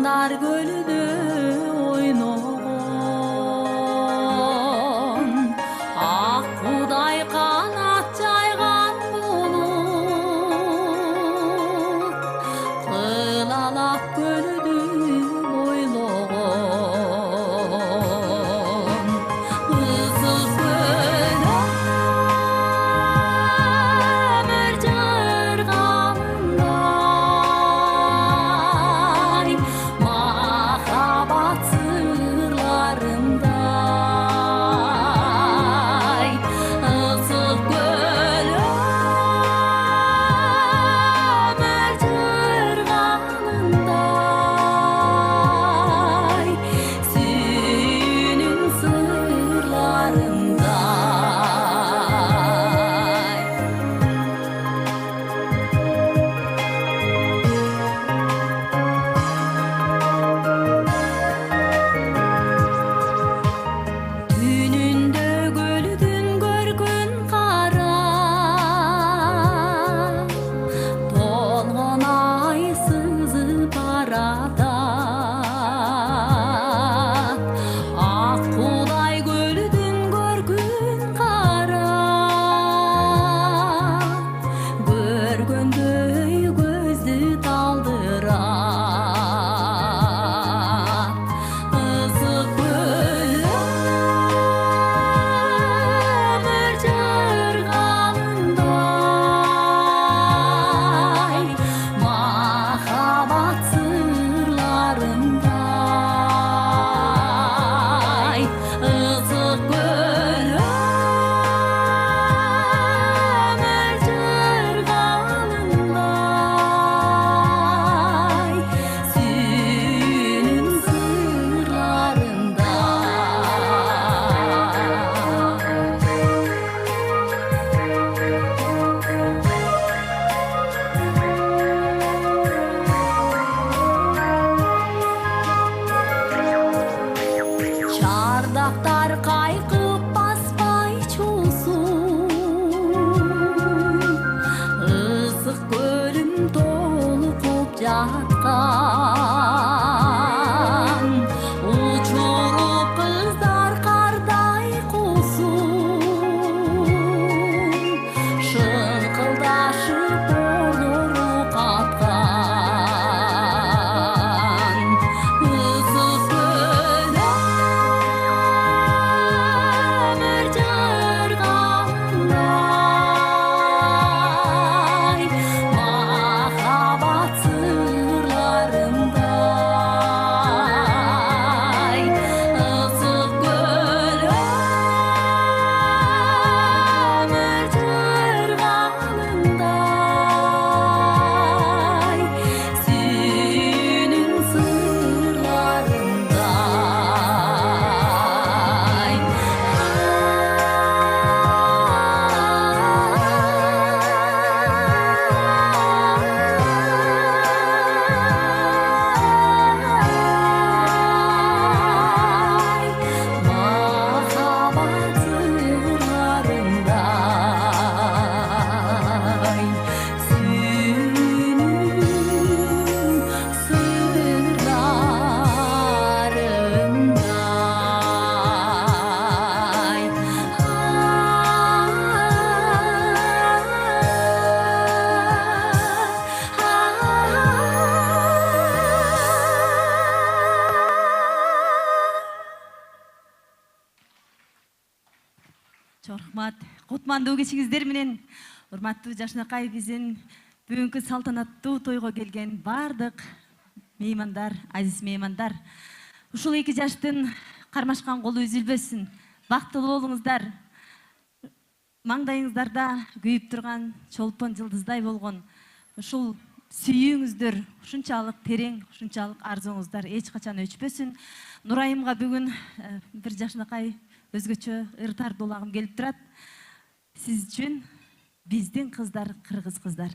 Ар көлдө ойногон ак кудай канат жайган болуп кылалап көлдү бойлогон ысык көл өмүр жырганындай махабат сырларындай ысык көл өмүр жырганындай сүйүүнүн сырларындай. Түнүндө көлдүн көркүн кара толгон ай сызып баратат ак кудай көлдүн көркүн кара көргөндөй көздү талдырат ысык көл өмүр жырганындай махабат сырларындай ысык көл өмүр жырганындай сүйүүнүн сырларындай. Чардактар кайкып баспай чуусун ысык көлүм толкуп жаткан учуруп кыздар кардай куусун шыңкылдашып болору капкан ысык көл өмүр жырганындай махабат сырларындай ысык көл өмүр жырганындай сүйүүнүн сырларындай. Махабат сырларындай сүйүүнүн сырларындай. Рахмат. Кутмандуу кечиңиздер менен урматтуу Жашнакай биздин бүгүнкү салтанаттуу тойго келген бардык меймандар, азиз меймандар. Ушул эки жаштын кармашкан колу үзүлбөсүн. Бактылуу болуңуздар. Маңдайыңыздарда күйүп турган чолпон жылдыздай болгон ушул сүйүүңүздөр ушунчалык терең, ушунчалык арзуңуздар эч качан өчпөсүн. Нурайымга бүгүн бир Жашнакай өзгөчө ыртар долагым келип турат. Сиз үчүн биздин кыздар, кыргыз кыздар.